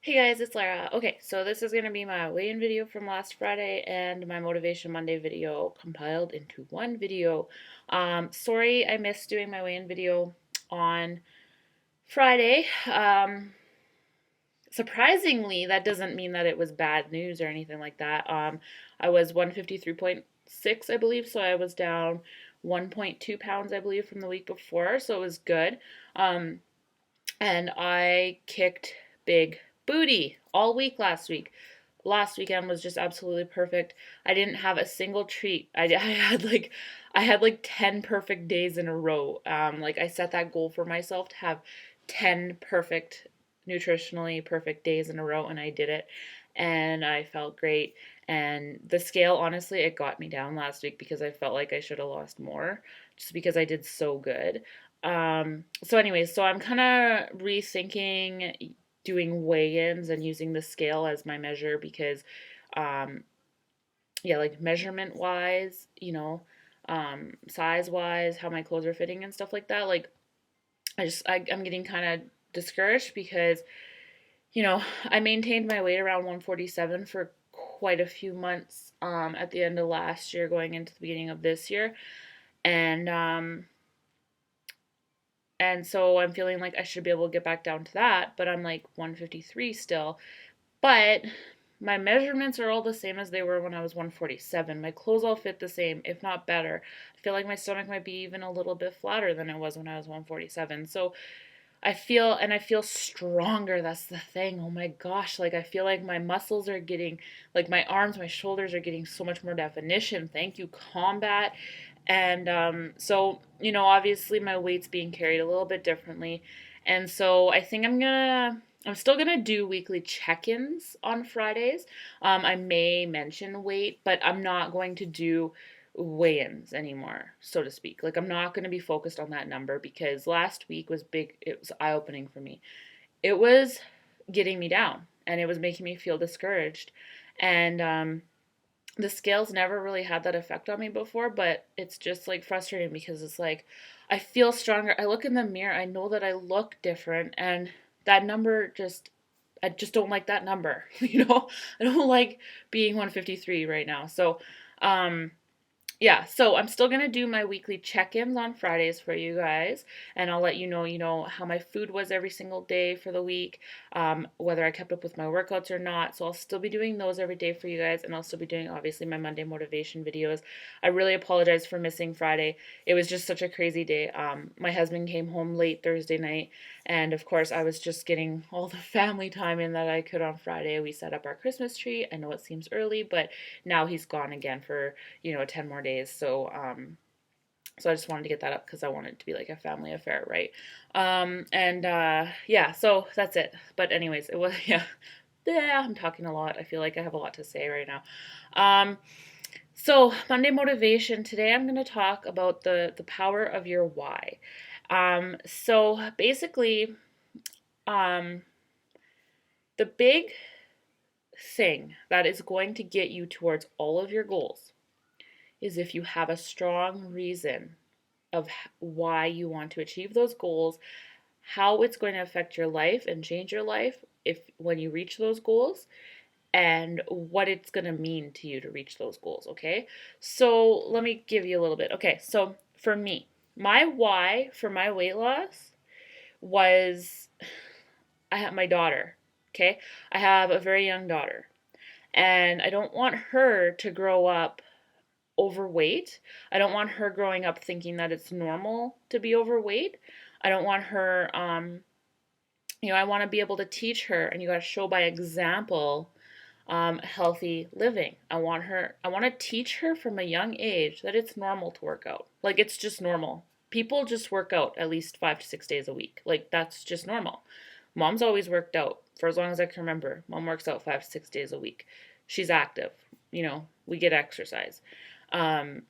Hey guys, it's Lara. Okay, so this is going to be my weigh-in video from last Friday and my Motivation Monday video compiled into one video. Sorry I missed doing my weigh-in video on Friday. Surprisingly, that doesn't mean that it was bad news or anything like that. I was 153.6, I believe, so I was down 1.2 pounds, I believe, from the week before, so it was good. Um, and I kicked big booty all week last week. Last weekend was just absolutely perfect. I didn't have a single treat. I had like 10 perfect days in a row. Like I set that goal for myself to have 10 perfect nutritionally perfect days in a row and I did it and I felt great. And the scale, honestly, it got me down last week because I felt like I should have lost more just because I did so good. So anyways, so I'm kind of rethinking doing weigh-ins and using the scale as my measure because um yeah, like measurement wise, size wise, how my clothes are fitting and stuff like that. Like I'm getting kind of discouraged because I maintained my weight around 147 for quite a few months at the end of last year going into the beginning of this year. And so I'm feeling like I should be able to get back down to that, but I'm like 153 still. But my measurements are all the same as they were when I was 147. My clothes all fit the same, if not better. I feel like my stomach might be even a little bit flatter than it was when I was 147. So I feel stronger. That's the thing. Oh my gosh. Like I feel like my muscles are getting, like my arms, my shoulders are getting so much more definition. Thank you, combat. And obviously my weight's being carried a little bit differently. And so I think I'm still gonna do weekly check-ins on Fridays. I may mention weight, but I'm not going to do weigh-ins anymore, so to speak. Like I'm not going to be focused on that number because last week was big. It was eye-opening for me. It was getting me down and it was making me feel discouraged. And the scales never really had that effect on me before, but it's just like frustrating because it's like I feel stronger. I look in the mirror, I know that I look different, and that number just I just don't like that number. I don't like being 153 right now. So, um yeah, so I'm still gonna do my weekly check-ins on Fridays for you guys, and I'll let you know, how my food was every single day for the week, whether I kept up with my workouts or not. So I'll still be doing those every day for you guys, and I'll still be doing obviously my Monday motivation videos. I really apologize for missing Friday. It was just such a crazy day. My husband came home late Thursday night, and of course I was just getting all the family time in that I could on Friday. We set up our Christmas tree. I know it seems early, but now he's gone again for 10 more days. So I just wanted to get that up because I want it to be like a family affair, right? And Yeah, so that's it. But anyways, it was yeah. Yeah, I'm talking a lot. I feel like I have a lot to say right now. So Monday motivation. Today I'm going to talk about the power of your why. So basically, um, the big thing that is going to get you towards all of your goals is if you have a strong reason of why you want to achieve those goals, how it's going to affect your life and change your life if when you reach those goals, and what it's going to mean to you to reach those goals, okay? So, let me give you a little bit. Okay, so for me, my why for my weight loss was I have my daughter, okay? I have a very young daughter, and I don't want her to grow up overweight. I don't want her growing up thinking that it's normal to be overweight. I don't want her, I want to be able to teach her, and you got to show by example, healthy living. I want to teach her from a young age that it's normal to work out. Like, it's just normal. People just work out at least 5 to 6 days a week. Like, that's just normal. Mom's always worked out for as long as I can remember. Mom works out 5 to 6 days a week. She's active. We get exercise.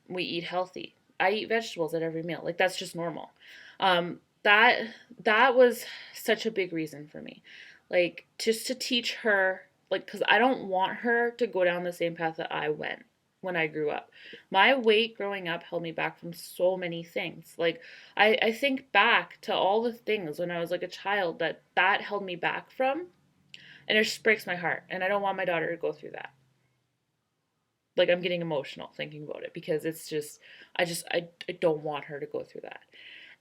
We eat healthy. I eat vegetables at every meal. Like that's just normal. That was such a big reason for me. Like just to teach her, like, because I don't want her to go down the same path that I went when I grew up. My weight growing up held me back from so many things. Like I think back to all the things when I was like a child that held me back from, And it just breaks my heart. And I don't want my daughter to go through that. Like, I'm getting emotional thinking about it because it's just, I don't want her to go through that.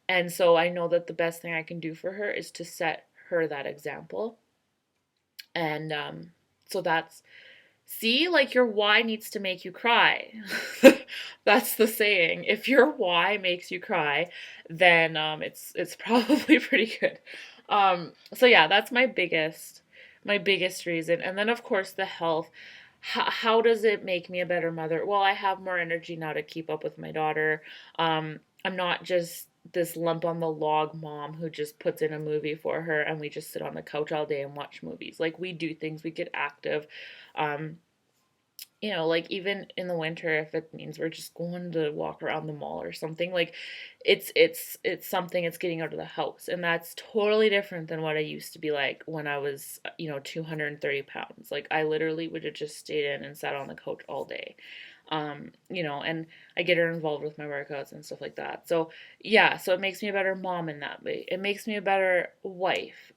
And so I know that the best thing I can do for her is to set her that example. And so that's, see, like, your why needs to make you cry. That's the saying. If your why makes you cry, then it's probably pretty good. So yeah, that's my biggest reason. And then of course the health. How does it make me a better mother? Well, I have more energy now to keep up with my daughter. I'm not just this lump on the log mom who just puts in a movie for her and we just sit on the couch all day and watch movies. Like, we do things, we get active. Um, like, even in the winter, if it means we're just going to walk around the mall or something, like, it's something, it's getting out of the house. And that's totally different than what I used to be like when I was, 230 pounds. Like, I literally would have just stayed in and sat on the couch all day. And I get her involved with my workouts and stuff like that. So yeah, so it makes me a better mom in that way. It makes me a better wife.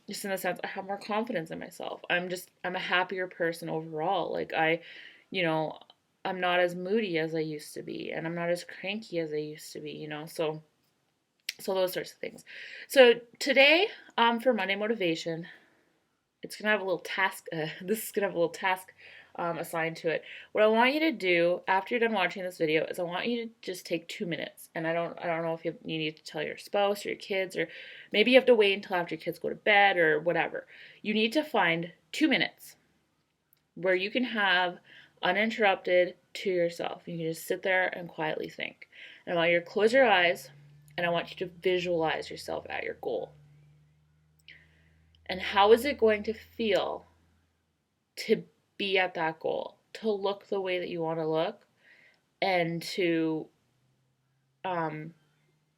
Just in the sense I have more confidence in myself. I'm a happier person overall. Like, you know, I'm not as moody as I used to be, and I'm not as cranky as I used to be. So those sorts of things. So today, for Monday motivation, it's gonna have a little task. This is gonna have a little task assigned to it. What I want you to do after you're done watching this video is I want you to just take 2 minutes. And I don't know if you need to tell your spouse or your kids, or maybe you have to wait until after your kids go to bed or whatever. You need to find 2 minutes where you can have uninterrupted to yourself. You can just sit there and quietly think. And I want you to close your eyes, and I want you to visualize yourself at your goal. And how is it going to feel to be at that goal, to look the way that you want to look, and um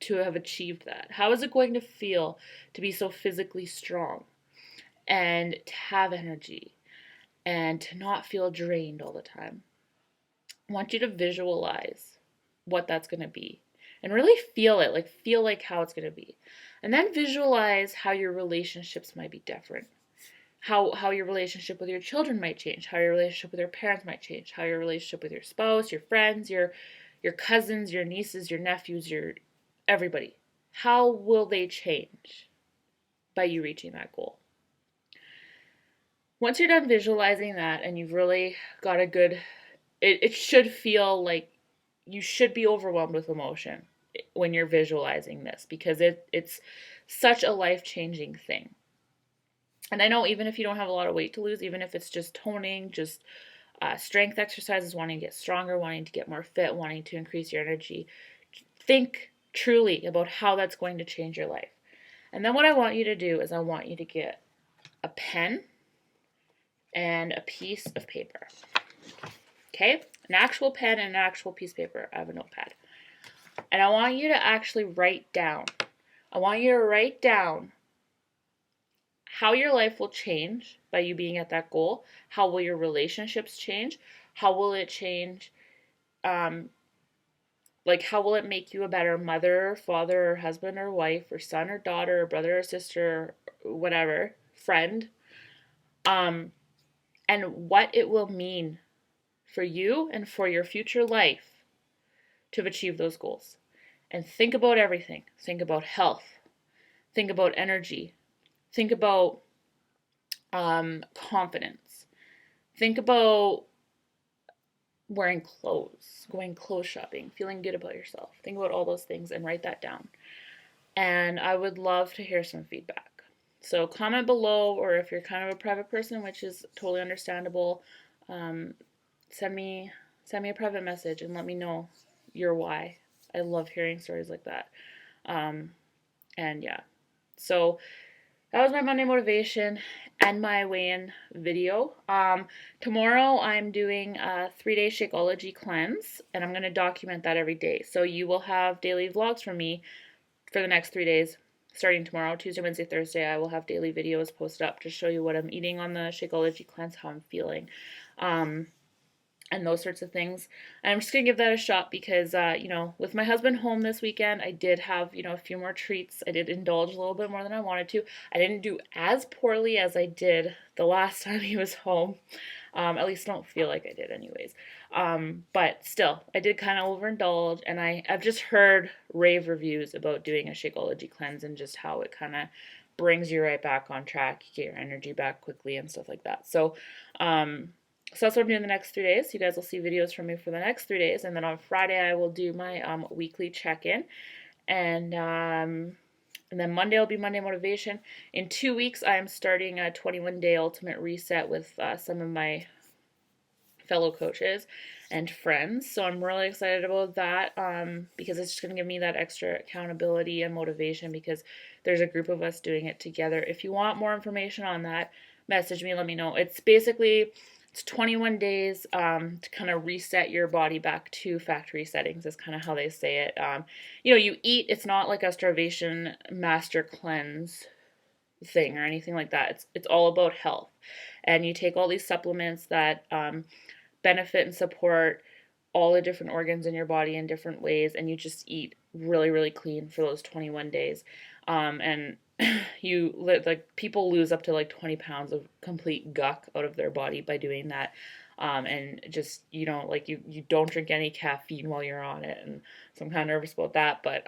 to have achieved that? How is it going to feel to be so physically strong and to have energy and to not feel drained all the time? I want you to visualize what that's going to be and really feel like how it's going to be. And then visualize how your relationships might be different. How your relationship with your children might change, how your relationship with your parents might change, how your relationship with your spouse, your friends, your cousins, your nieces, your nephews, your everybody. How will they change by you reaching that goal? Once you're done visualizing that and you've really got a good, it should feel like you should be overwhelmed with emotion when you're visualizing this, because it's such a life-changing thing. And I know even if you don't have a lot of weight to lose, even if it's just toning, just strength exercises, wanting to get stronger, wanting to get more fit, wanting to increase your energy, think truly about how that's going to change your life. And then what I want you to do is I want you to get a pen and a piece of paper. Okay? An actual pen and an actual piece of paper. I have a notepad. And I want you to actually write down. I want you to write down how your life will change by you being at that goal. How will your relationships change? How will it change? How will it make you a better mother, or father, or husband, or wife, or son, or daughter, or brother, or sister, or whatever, friend? And what it will mean for you and for your future life to achieve those goals. And think about everything. Think about health. Think about energy. Think about confidence. Think about wearing clothes, going clothes shopping, feeling good about yourself. Think about all those things and write that down. And I would love to hear some feedback. So comment below, or if you're kind of a private person, which is totally understandable, send me a private message and let me know your why. I love hearing stories like that. And yeah, so that was my Monday motivation and my weigh-in video. Tomorrow I'm doing a 3-day Shakeology cleanse, and I'm going to document that every day. So you will have daily vlogs from me for the next 3 days. Starting tomorrow, Tuesday, Wednesday, Thursday, I will have daily videos posted up to show you what I'm eating on the Shakeology cleanse, how I'm feeling. and those sorts of things. And I'm just gonna give that a shot because, with my husband home this weekend, I did have, a few more treats. I did indulge a little bit more than I wanted to. I didn't do as poorly as I did the last time he was home. At least I don't feel like I did, anyways. But still, I did kind of overindulge, and I've just heard rave reviews about doing a Shakeology cleanse and just how it kind of brings you right back on track, you get your energy back quickly and stuff like that. So that's what I'm doing the next 3 days. You guys will see videos from me for the next 3 days, and then on Friday I will do my weekly check-in, and then Monday will be Monday motivation. In 2 weeks, I'm starting a 21-day ultimate reset with some of my fellow coaches and friends. So I'm really excited about that because it's just going to give me that extra accountability and motivation because there's a group of us doing it together. If you want more information on that, message me, let me know. It's 21 days to kind of reset your body back to factory settings is kind of how they say it. You eat, it's not like a starvation master cleanse thing or anything like that. It's all about health. And you take all these supplements that benefit and support all the different organs in your body in different ways, and you just eat really, really clean for those 21 days. And people lose up to like 20 pounds of complete guck out of their body by doing that. And just you don't drink any caffeine while you're on it, and so I'm kind of nervous about that, but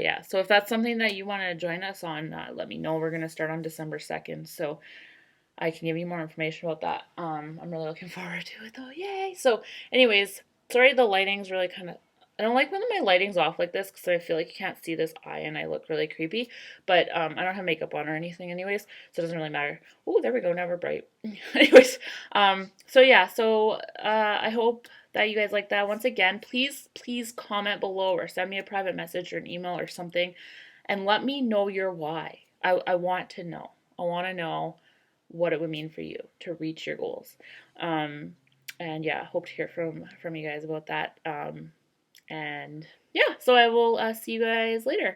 yeah. So if that's something that you want to join us on, let me know. We're gonna start on December 2nd, so I can give you more information about that. I'm really looking forward to it though. Yay! So, anyways, sorry the lighting's really kind of. I don't like when my lighting's off like this because I feel like you can't see this eye and I look really creepy. But I don't have makeup on or anything, anyways, so it doesn't really matter. Oh, there we go. Now we're bright. Anyways, so yeah. So I hope that you guys like that. Once again, please comment below or send me a private message or an email or something, and let me know your why. I want to know. I want to know what it would mean for you to reach your goals. And yeah, hope to hear from you guys about that. And yeah, so I will see you guys later.